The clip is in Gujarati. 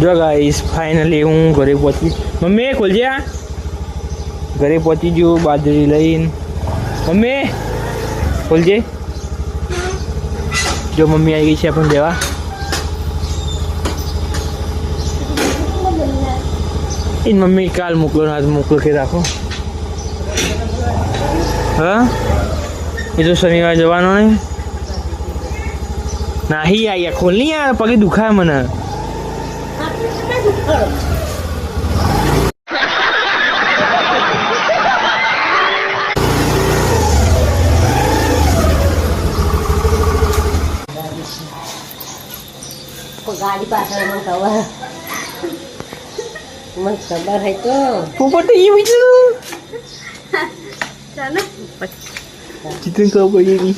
જો ગાઈસ ફાઇનલી હું ઘરે પહોંચી. મમ્મી ખોલજે, આ ઘરે પહોંચી ગયો બાજરી લઈને. મમ્મી ખોલજે. જો મમ્મી આવી ગઈ છે આપણને લેવા. એ મમ્મી કાલ મોકલો, આજ મોકલો કે રાખો. હા એ તો શનિવાર જવાનો ને. નાહી આયા ખોલ નહીં, યાર પગે દુખાય મને. ગાડી પાછળ મને ખબર હે તો પોપટ એ બીજું ચાલો ચિત્ર ખબર પડી ગઈ.